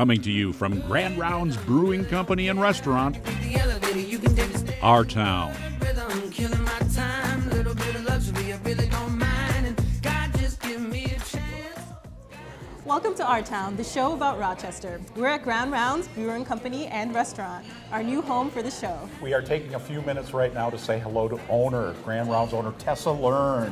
Coming to you from Grand Rounds Brewing Company and Restaurant, Our Town. Welcome to Our Town, the show about Rochester. We're at Grand Rounds Brewing Company and Restaurant, our new home for the show. We are taking a few minutes right now to say hello to Grand Rounds owner Tessa Learn.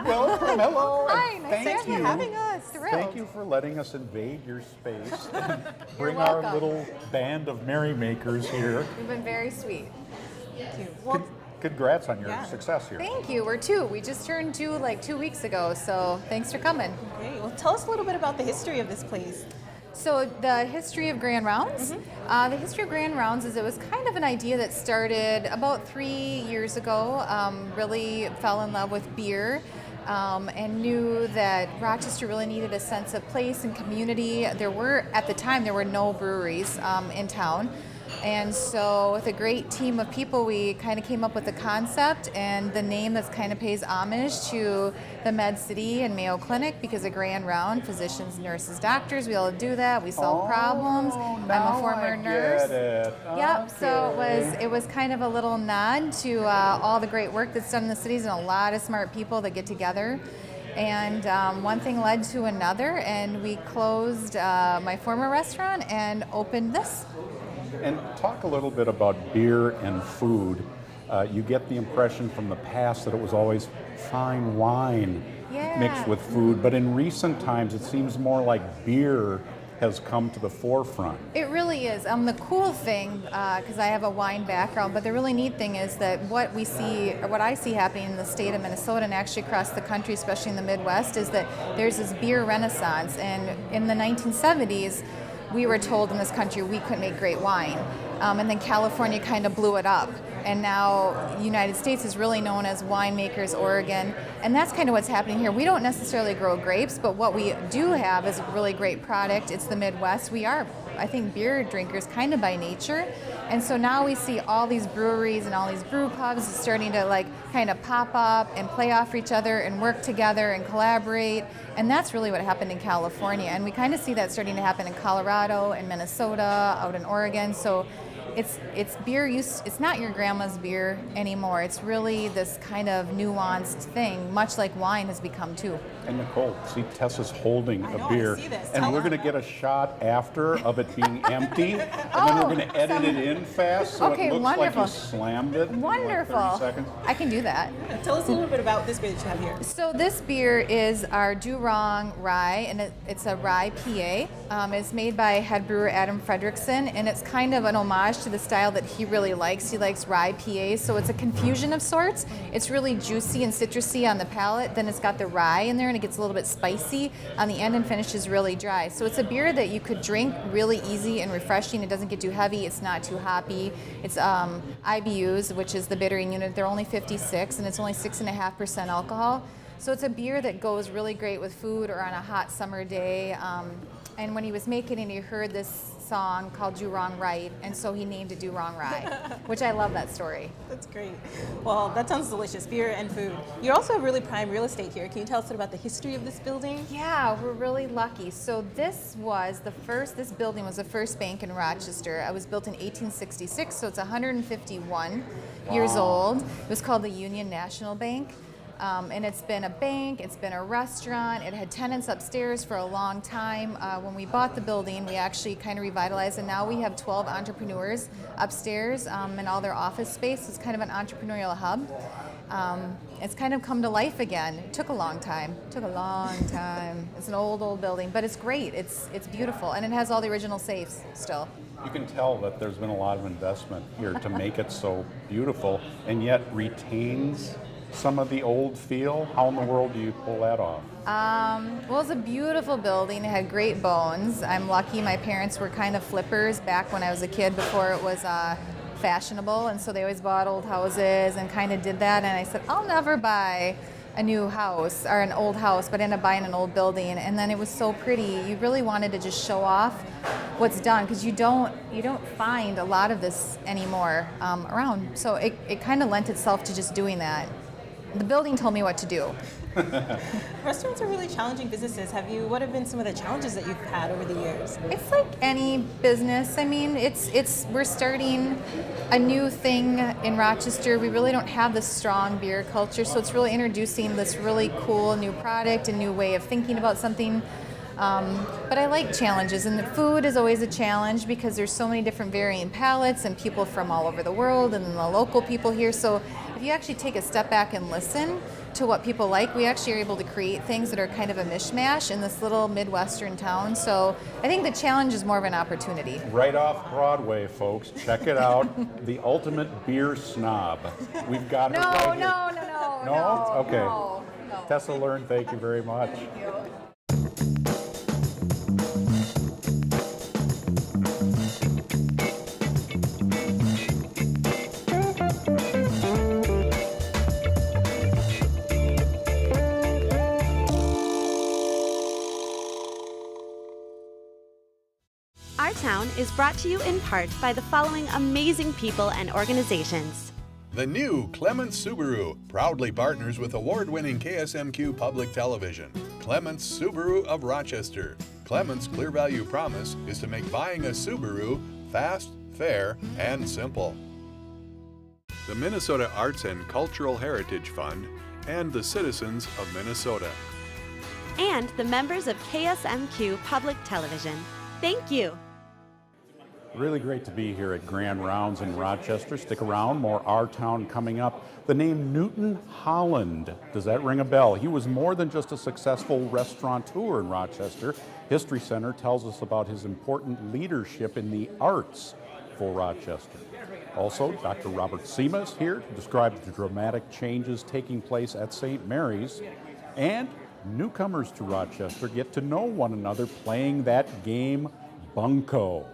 Welcome, hello. Hi, nice thank to have you having us. Thrilled. Thank you for letting us invade your space and bring welcome. our little band of merrymakers here. You've been very sweet. Thank you. Well, Congrats on your success here. Thank you. We're two. We just turned two like 2 weeks ago, so thanks for coming. great. Well, tell us a little bit about the history of this place. So the history of Grand Rounds? The history of Grand Rounds is it was kind of an idea that started about 3 years ago. Really fell in love with beer. And knew that Rochester really needed a sense of place and community. At the time, there were no breweries in town. And so with a great team of people, we kind of came up with the concept and the name that kind of pays homage to the Med City and Mayo Clinic, because a Grand Round, physicians, nurses, doctors, we all do that. We solve problems. I'm a former nurse. Yep. So it was kind of a little nod to all the great work that's done in the cities and a lot of smart people that get together. And one thing led to another, and we closed my former restaurant and opened this. And talk a little bit about beer and food. You get the impression from the past that it was always fine wine mixed with food, but in recent times it seems more like beer has come to the forefront. It really is. The cool thing, because I have a wine background, but the really neat thing is that what I see happening in the state of Minnesota and actually across the country, especially in the Midwest, is that there's this beer renaissance. And in the 1970s, we were told in this country we couldn't make great wine. And then California kind of blew it up. And now the United States is really known as winemakers, Oregon. And that's kind of what's happening here. We don't necessarily grow grapes, but what we do have is a really great product. It's the Midwest. We are, I think, beer drinkers kind of by nature. And so now we see all these breweries and all these brew pubs starting to kind of pop up and play off each other and work together and collaborate. And that's really what happened in California. And we kind of see that starting to happen in Colorado and Minnesota, out in Oregon. So it's beer use. It's not your grandma's beer anymore. It's really this kind of nuanced thing, much like wine has become too. And Nicole, see Tessa's holding a beer, I see this. and we're going to get a shot after of it being empty, and then we're going to edit it in fast so it looks like you slammed it. Wonderful. In like 30 seconds. I can do that. Tell us a little bit about this beer that you have here. So this beer is our Do Wrong Rye, and it's a rye PA. It's made by head brewer Adam Fredrickson, and it's kind of an homage to the style that he really likes. He likes rye PAs, so it's a confusion of sorts. It's really juicy and citrusy on the palate. Then it's got the rye in there, and it gets a little bit spicy on the end and finishes really dry. So it's a beer that you could drink really easy and refreshing. It doesn't get too heavy. It's not too hoppy. It's IBUs, which is the bittering unit. They're only 56, and it's only 6.5% alcohol. So it's a beer that goes really great with food or on a hot summer day. And when he was making it, he heard this song called Do Wrong Right, and so he named it Do Wrong Rye, which I love that story. That's great. Well, that sounds delicious, beer and food. You also have really prime real estate here. Can you tell us about the history of this building? Yeah, we're really lucky. So this building was the first bank in Rochester. It was built in 1866, so it's 151 years old. It was called the Union National Bank. And it's been a bank, it's been a restaurant, it had tenants upstairs for a long time. When we bought the building, we actually kind of revitalized, and now we have 12 entrepreneurs upstairs in all their office space. It's kind of an entrepreneurial hub. It's kind of come to life again. It took a long time. It's an old building, but it's great. It's beautiful, and it has all the original safes still. You can tell that there's been a lot of investment here to make it so beautiful, and yet retains some of the old feel. How in the world do you pull that off? Well, it's a beautiful building. It had great bones. I'm lucky my parents were kind of flippers back when I was a kid before it was fashionable, and so they always bought old houses and kind of did that. And I said, I'll never buy a new house or an old house, but ended up buying an old building. And then it was so pretty. You really wanted to just show off what's done, because you don't find a lot of this anymore around. So it kind of lent itself to just doing that. The building told me what to do. Restaurants are really challenging businesses. What have been some of the challenges that you've had over the years? It's like any business. I mean, we're starting a new thing in Rochester. We really don't have this strong beer culture, so it's really introducing this really cool new product, a new way of thinking about something. But I like challenges, and the food is always a challenge because there's so many different varying palates and people from all over the world and then the local people here. So if you actually take a step back and listen to what people like, we actually are able to create things that are kind of a mishmash in this little Midwestern town. So I think the challenge is more of an opportunity. Right off Broadway, folks. Check it out. The ultimate beer snob. We've got it right here. No? Okay. No. Tessa Learn, thank you very much. Thank you. Our Town is brought to you in part by the following amazing people and organizations. The new Clements Subaru proudly partners with award-winning KSMQ Public Television. Clements Subaru of Rochester. Clements' clear value promise is to make buying a Subaru fast, fair, and simple. The Minnesota Arts and Cultural Heritage Fund and the citizens of Minnesota. And the members of KSMQ Public Television. Thank you. Really great to be here at Grand Rounds in Rochester. Stick around, more Our Town coming up. The name Newton Holland, does that ring a bell? He was more than just a successful restaurateur in Rochester. History Center tells us about his important leadership in the arts for Rochester. Also, Dr. Robert Cima is here to describe the dramatic changes taking place at St. Mary's. And newcomers to Rochester get to know one another playing that game, Bunco.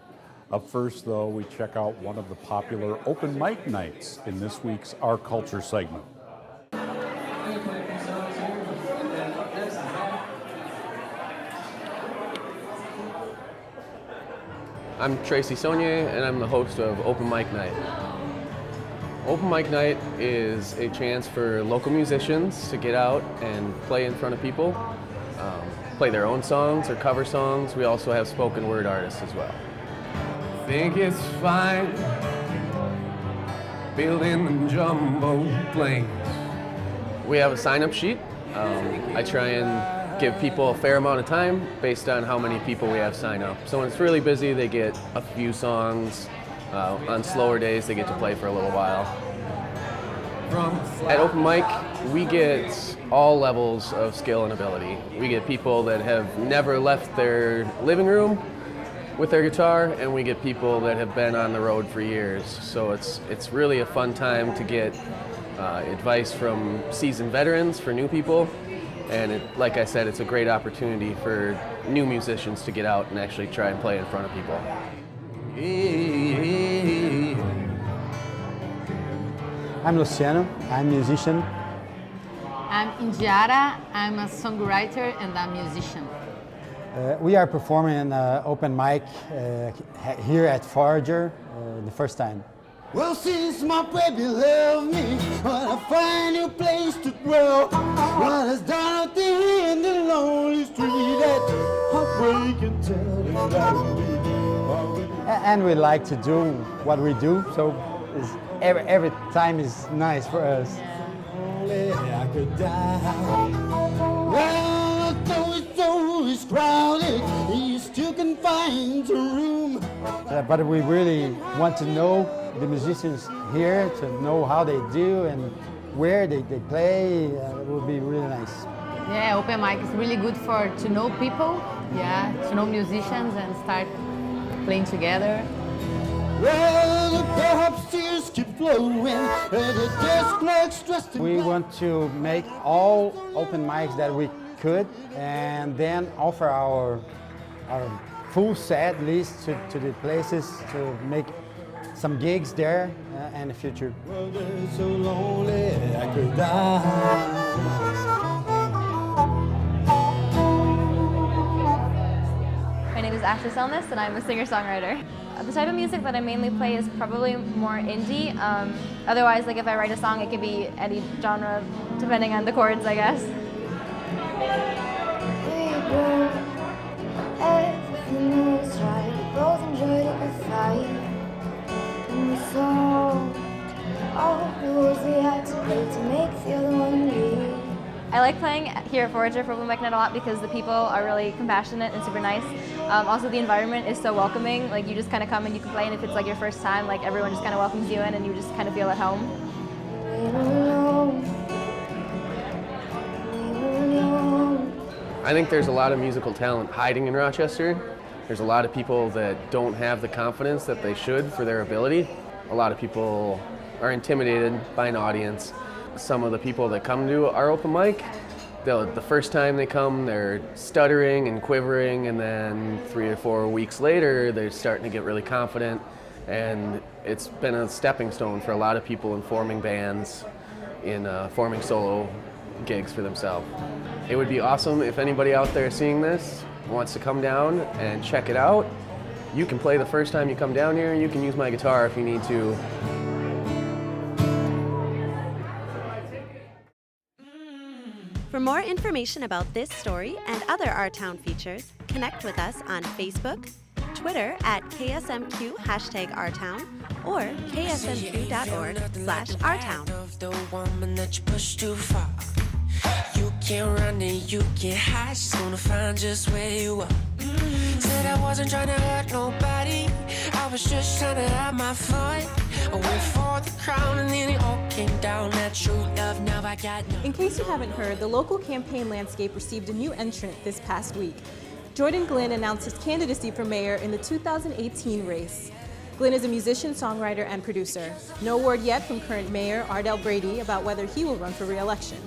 Up first, though, we check out one of the popular open mic nights in this week's Our Culture segment. I'm Tracy Saunier, and I'm the host of Open Mic Night. Open Mic Night is a chance for local musicians to get out and play in front of people, play their own songs or cover songs. We also have spoken word artists as well. Think it's fine building jumbo planes. We have a sign-up sheet. I try and give people a fair amount of time based on how many people we have sign up. So when it's really busy, they get a few songs. On slower days, they get to play for a little while. At Open Mic, we get all levels of skill and ability. We get people that have never left their living room with their guitar, and we get people that have been on the road for years. So it's really a fun time to get advice from seasoned veterans for new people. And like I said, it's a great opportunity for new musicians to get out and actually try and play in front of people. I'm Luciano, I'm a musician. I'm Indiara, I'm a songwriter and a musician. We are performing an open mic here at Forager the first time. Well, since my baby left me, wanna find a place to grow. What has done out in the lonely street at heartbreak and telling that And we like to do what we do, so every time is nice for us. only I could die. Well, though it's always crowded, you still can find a room. But we really want to know the musicians here, to know how they do and where they play. It will be really nice. Yeah, open mic is really good to know people, to know musicians and start playing together. Well, the perhaps tears keep flowing, and the desk clerk's dressed in We black. want to make all open mics that we could, and then offer our full set list to the places to make some gigs there in the future. Well, they're so lonely I could die. My name is Ashley Selness, and I'm a singer-songwriter. The type of music that I mainly play is probably more indie. Otherwise, like if I write a song, it could be any genre, depending on the chords, I guess. Everything was right. We both enjoyed it with fight. And we solved all the rules we had to play to make the other one leave. I like playing here at Forager for Bloombeck Net a lot because the people are really compassionate and super nice. Also, the environment is so welcoming. Like, you just kind of come and you can play, and if it's like your first time, like everyone just kind of welcomes you in, and you just kind of feel at home. I think there's a lot of musical talent hiding in Rochester. There's a lot of people that don't have the confidence that they should for their ability. A lot of people are intimidated by an audience. Some of the people that come to our open mic, the first time they come, they're stuttering and quivering, and then 3 or 4 weeks later, they're starting to get really confident. And it's been a stepping stone for a lot of people in forming bands, in forming solo gigs for themselves. It would be awesome if anybody out there seeing this wants to come down and check it out. You can play the first time you come down here. You can use my guitar if you need to. For more information about this story and other Our Town features, connect with us on Facebook, Twitter at KSMQ #OurTown, or ksmq.org/OurTown. You can't run and you can't hide. She's gonna find just where you are. Said I wasn't trying to hurt nobody. I was just trying to have my fun. I went for the crown and then it all came down. That true love, now I got no. In case you haven't heard, the local campaign landscape received a new entrant this past week. Jordan Glynn announced his candidacy for mayor in the 2018 race. Glynn is a musician, songwriter, and producer. No word yet from current mayor Ardell Brady about whether he will run for re-election.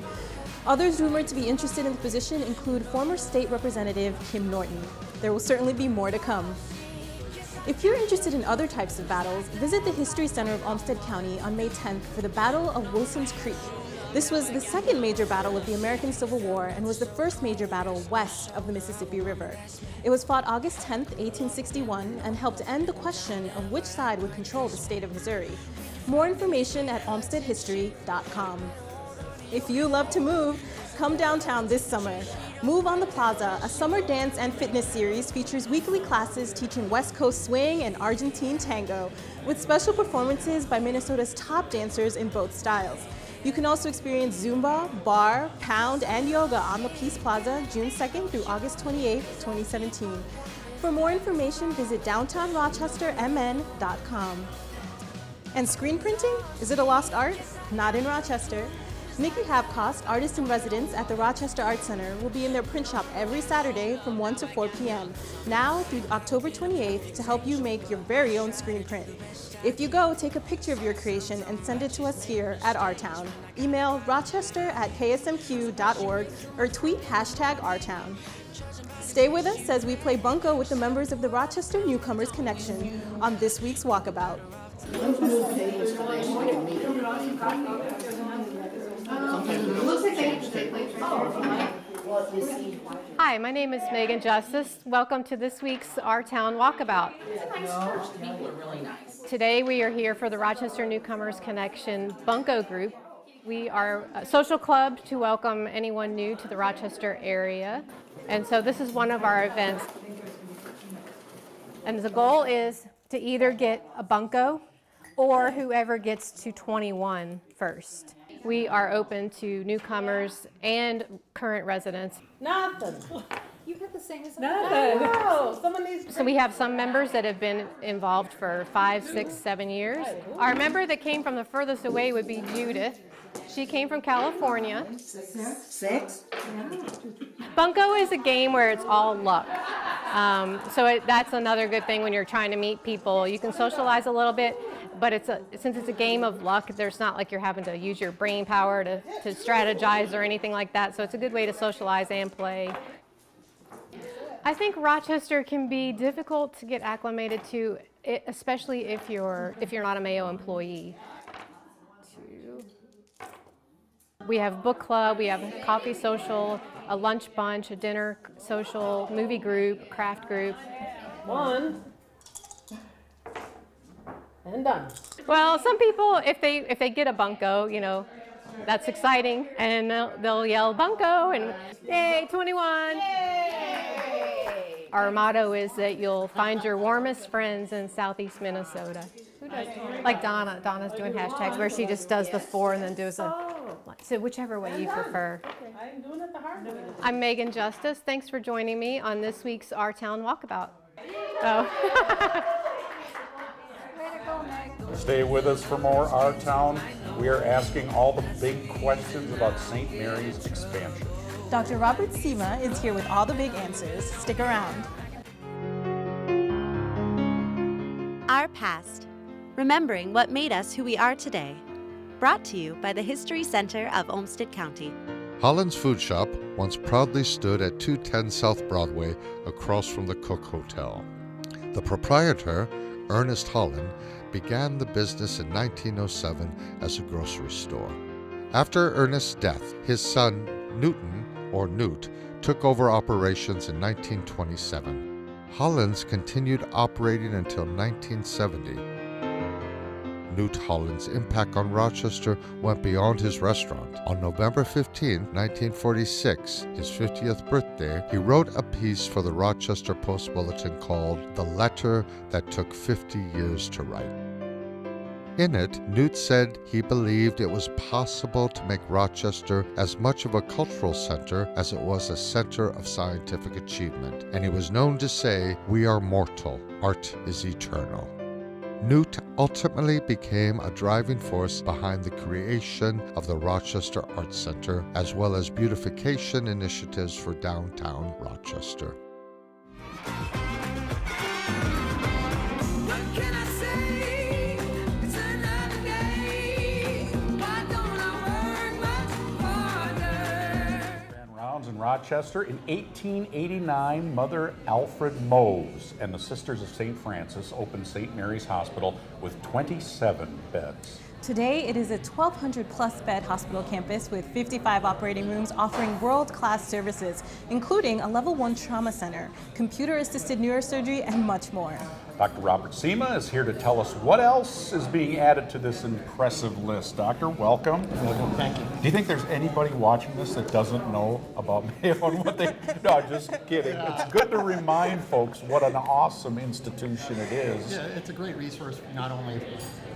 Others rumored to be interested in the position include former state representative Kim Norton. There will certainly be more to come. If you're interested in other types of battles, visit the History Center of Olmsted County on May 10th for the Battle of Wilson's Creek. This was the second major battle of the American Civil War and was the first major battle west of the Mississippi River. It was fought August 10th, 1861, and helped end the question of which side would control the state of Missouri. More information at olmstedhistory.com. If you love to move, come downtown this summer. Move on the Plaza, a summer dance and fitness series, features weekly classes teaching West Coast swing and Argentine tango, with special performances by Minnesota's top dancers in both styles. You can also experience Zumba, bar, pound, and yoga on the Peace Plaza, June 2nd through August 28th, 2017. For more information, visit downtownrochestermn.com. And screen printing? Is it a lost art? Not in Rochester. Nikki Habcost, artist in residence at the Rochester Art Center, will be in their print shop every Saturday from 1 to 4 p.m., now through October 28th, to help you make your very own screen print. If you go, take a picture of your creation and send it to us here at Our Town. Email rochester@ksmq.org or tweet #OurTown. Stay with us as we play bunco with the members of the Rochester Newcomers Connection on this week's Walkabout. Hi, my name is Megan Justice. Welcome to this week's Our Town Walkabout. Today we are here for the Rochester Newcomers Connection Bunco Group. We are a social club to welcome anyone new to the Rochester area. And so this is one of our events. And the goal is to either get a bunco or whoever gets to 21 first. We are open to newcomers and current residents. Nothing. You have the same as Nothing. No, someone needs. So we have some members that have been involved for 5, 6, 7 years. Our member that came from the furthest away would be Judith. She came from California. 6? Bunco is a game where it's all luck. That's another good thing when you're trying to meet people. You can socialize a little bit, but since it's a game of luck, there's not like you're having to use your brain power to strategize or anything like that. So it's a good way to socialize and play. I think Rochester can be difficult to get acclimated to, especially if you're not a Mayo employee. We have book club, we have coffee social, a lunch bunch, a dinner social, movie group, craft group. One. And done. Well, some people, if they get a bunco, that's exciting. And they'll yell bunco and yay, 21. Yay! Our motto is that you'll find your warmest friends in Southeast Minnesota. Who does? Like Donna. Donna's doing hashtags where she just does the 4 and then does a, so whichever way you prefer. I'm doing it the hard way. I'm Megan Justice. Thanks for joining me on this week's Our Town Walkabout. Oh. Stay with us for more Our Town. We are asking all the big questions about St. Mary's expansion. Dr. Robert Cima is here with all the big answers. Stick around. Our past. Remembering what made us who we are today. Brought to you by the History Center of Olmsted County. Holland's Food Shop once proudly stood at 210 South Broadway across from the Cook Hotel. The proprietor, Ernest Holland, began the business in 1907 as a grocery store. After Ernest's death, his son, Newton, or Newt, took over operations in 1927. Holland's continued operating until 1970. Newt Holland's impact on Rochester went beyond his restaurant. On November 15, 1946, his 50th birthday, he wrote a piece for the Rochester Post-Bulletin called "The Letter That Took 50 Years to Write." In it, Newt said he believed it was possible to make Rochester as much of a cultural center as it was a center of scientific achievement, and he was known to say, "We are mortal, art is eternal." Newt ultimately became a driving force behind the creation of the Rochester Arts Center, as well as beautification initiatives for downtown Rochester. In Rochester in 1889, Mother Alfred Mose and the Sisters of St. Francis opened St. Mary's Hospital with 27 beds. Today, it is a 1,200-plus bed hospital campus with 55 operating rooms offering world-class services, including a level 1 trauma center, computer-assisted neurosurgery, and much more. Dr. Robert Cima is here to tell us what else is being added to this impressive list. Doctor, welcome. Welcome, thank you. Do you think there's anybody watching this that doesn't know about Mayo and what they... No, I'm just kidding. It's good to remind folks what an awesome institution it is. Yeah, it's a great resource not only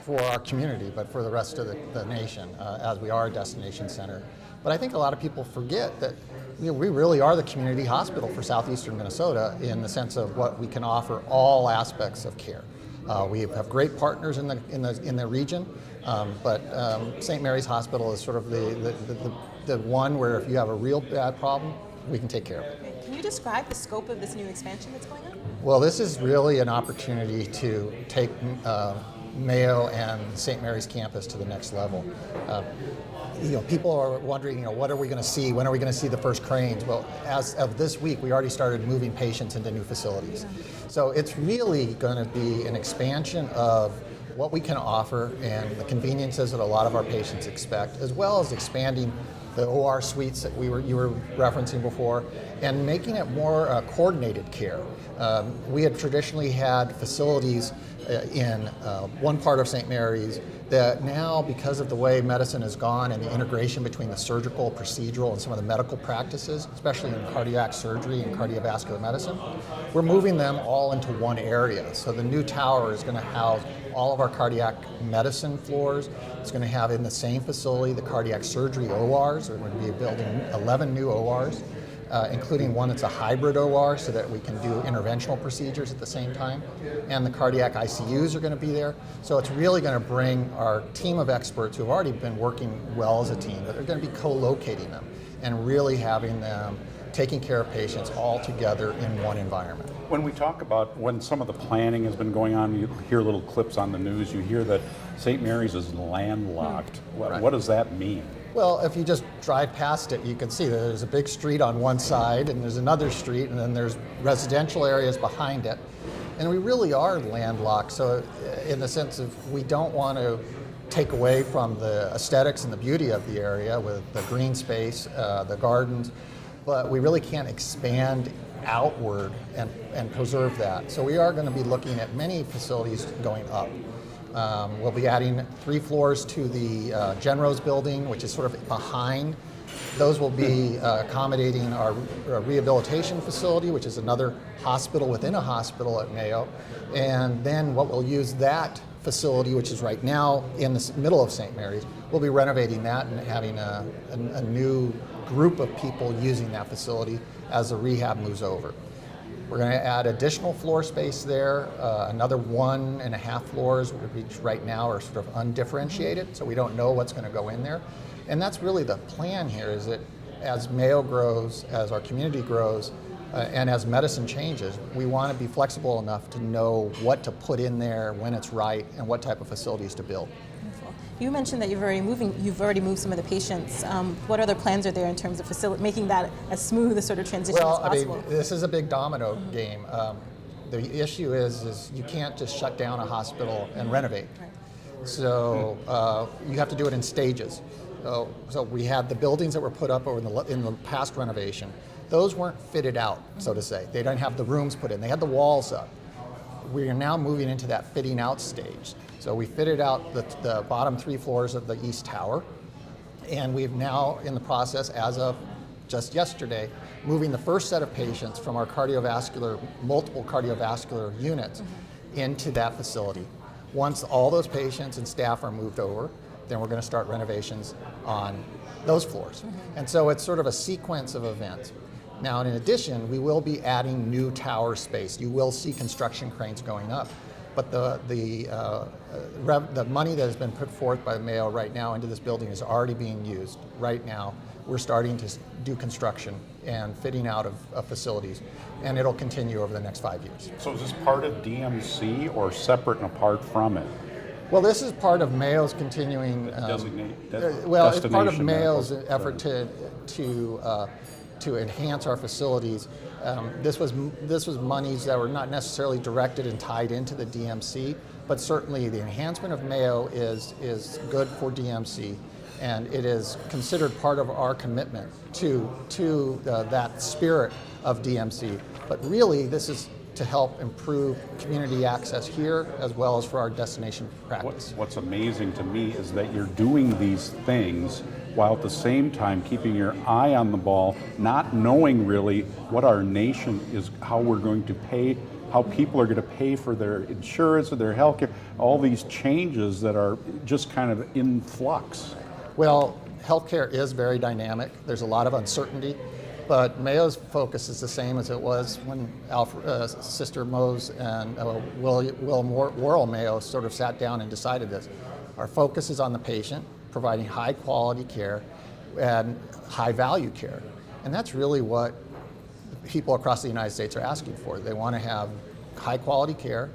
for our community, but for the rest of the nation, as we are a destination center. But I think a lot of people forget that we really are the community hospital for southeastern Minnesota in the sense of what we can offer all aspects of care. We have great partners in the region, but St. Mary's Hospital is sort of the one where if you have a real bad problem, we can take care of it. Can you describe the scope of this new expansion that's going on? Well, this is really an opportunity to take Mayo and St. Mary's campus to the next level. People are wondering, what are we going to see? When are we going to see the first cranes? Well, as of this week, we already started moving patients into new facilities. So it's really going to be an expansion of what we can offer and the conveniences that a lot of our patients expect, as well as expanding the OR suites that you were referencing before, and making it more coordinated care. We had traditionally had facilities in one part of St. Mary's that now, because of the way medicine has gone and the integration between the surgical, procedural, and some of the medical practices, especially in cardiac surgery and cardiovascular medicine, we're moving them all into one area. So the new tower is going to house all of our cardiac medicine floors. It's going to have in the same facility the cardiac surgery ORs. We're going to be building 11 new ORs. Including one that's a hybrid OR so that we can do interventional procedures at the same time. And the cardiac ICUs are going to be there. So it's really going to bring our team of experts who have already been working well as a team, but they're going to be co-locating them and really having them taking care of patients all together in one environment. When we talk about when some of the planning has been going on, you hear little clips on the news, you hear that St. Mary's is landlocked. What does that mean? Well, if you just drive past it, you can see that there's a big street on one side and there's another street and then there's residential areas behind it. And we really are landlocked, so in the sense of we don't want to take away from the aesthetics and the beauty of the area with the green space, the gardens, but we really can't expand outward and preserve that. So we are going to be looking at many facilities going up. We'll be adding 3 floors to the Genrose building, which is sort of behind. Those will be accommodating our rehabilitation facility, which is another hospital within a hospital at Mayo. And then what we'll use that facility, which is right now in the middle of St. Mary's, we'll be renovating that and having a new group of people using that facility as the rehab moves over. We're going to add additional floor space there, another 1.5 floors, which right now are sort of undifferentiated, so we don't know what's going to go in there. And that's really the plan here, is that as Mayo grows, as our community grows, and as medicine changes, we want to be flexible enough to know what to put in there, when it's right, and what type of facilities to build. Wonderful. You mentioned that you've already moved some of the patients. What other plans are there in terms of making that as smooth a sort of transition as possible? I mean, this is a big domino game. The issue is you can't just shut down a hospital and renovate. Right. So you have to do it in stages. So we had the buildings that were put up in the past renovation. Those weren't fitted out, so to say. They didn't have the rooms put in. They had the walls up. We are now moving into that fitting out stage. So we fitted out the bottom 3 floors of the East Tower, and we've now, in the process, as of just yesterday, moving the first set of patients from our multiple cardiovascular units into that facility. Once all those patients and staff are moved over, then we're going to start renovations on those floors. And so it's sort of a sequence of events. Now, in addition, we will be adding new tower space. You will see construction cranes going up, but the money that has been put forth by Mayo right now into this building is already being used. Right now, we're starting to do construction and fitting out of facilities, and it'll continue over the next 5 years. So is this part of DMC or separate and apart from it? Well, this is part of Mayo's continuing. It's part of Mayo's effort to enhance our facilities. This was monies that were not necessarily directed and tied into the DMC, but certainly the enhancement of Mayo is good for DMC, and it is considered part of our commitment to that spirit of DMC. But really, this is to help improve community access here as well as for our destination practice. What's amazing to me is that you're doing these things while at the same time keeping your eye on the ball, not knowing really what our nation is, how we're going to pay, how people are going to pay for their insurance or their health care, all these changes that are just kind of in flux. Well, healthcare is very dynamic. There's a lot of uncertainty. But Mayo's focus is the same as it was when Sister Mose and Will Worrell Mayo sort of sat down and decided this. Our focus is on the patient, providing high quality care and high value care. And that's really what people across the United States are asking for. They want to have high quality care,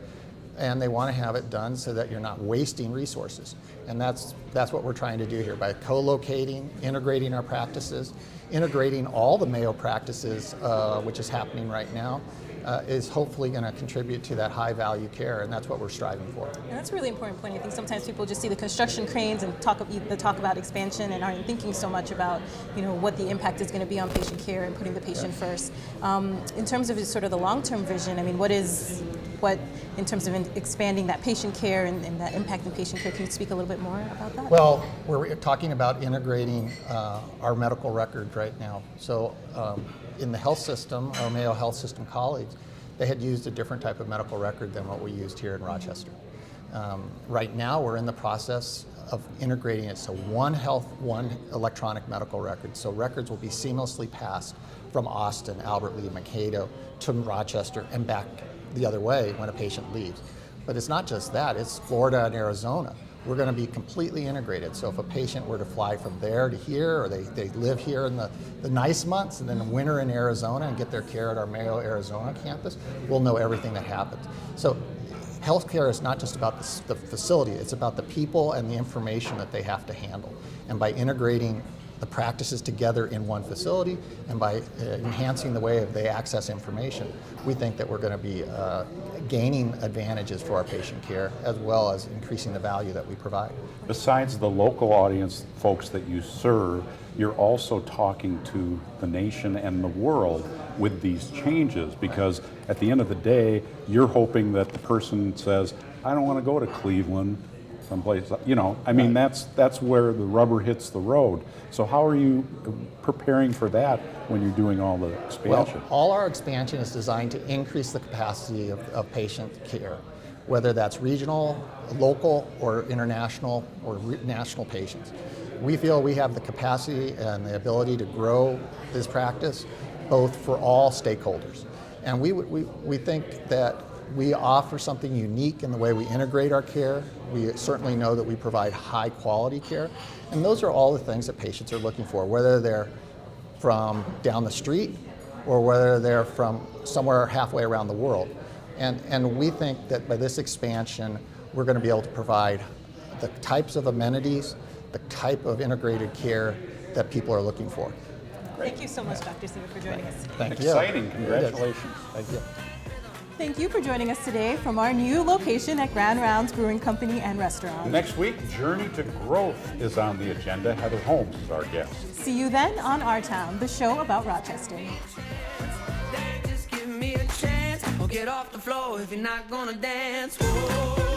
and they want to have it done so that you're not wasting resources. And that's what we're trying to do here by co-locating, integrating our practices, integrating all the Mayo practices, which is happening right now, is hopefully going to contribute to that high value care, and that's what we're striving for. And that's a really important point. I think sometimes people just see the construction cranes and talk about expansion and aren't thinking so much about what the impact is going to be on patient care and putting the patient first. In terms of sort of the long-term vision, I mean, what in terms of expanding that patient care and that impact in patient care, can you speak a little bit more about that? Well, we're talking about integrating our medical record right now. So in the health system, our Mayo Health System colleagues, they had used a different type of medical record than what we used here in Rochester. Right now, we're in the process of integrating it so one electronic medical record. So records will be seamlessly passed from Austin, Albert Lee, Mankato to Rochester and back the other way when a patient leaves. But it's not just that, it's Florida and Arizona. We're going to be completely integrated. So if a patient were to fly from there to here, or they live here in the nice months and then winter in Arizona and get their care at our Mayo, Arizona campus, we'll know everything that happens. So healthcare is not just about the facility, it's about the people and the information that they have to handle. And by integrating the practices together in one facility and by enhancing the way they access information, we think that we're going to be gaining advantages for our patient care as well as increasing the value that we provide. Besides the local audience folks that you serve, you're also talking to the nation and the world with these changes, because at the end of the day, you're hoping that the person says, I don't want to go to Cleveland, someplace, you know, I mean, that's where the rubber hits the road. So how are you preparing for that when you're doing all the expansion? Well, all our expansion is designed to increase the capacity of patient care, whether that's regional, local, or international, or national patients. We feel we have the capacity and the ability to grow this practice both for all stakeholders. And we think that we offer something unique in the way we integrate our care. We certainly know that we provide high quality care. And those are all the things that patients are looking for, whether they're from down the street or whether they're from somewhere halfway around the world. And we think that by this expansion, we're going to be able to provide the types of amenities, the type of integrated care that people are looking for. Thank you so much, Dr. Cima, for joining us today. Thank you. Exciting, congratulations. Thank you. Thank you for joining us today from our new location at Grand Rounds Brewing Company and Restaurant. Next week, Journey to Growth is on the agenda. Heather Holmes is our guest. See you then on Our Town, the show about Rochester. Just give me a chance. Or get off the floor if you're not gonna dance. Whoa.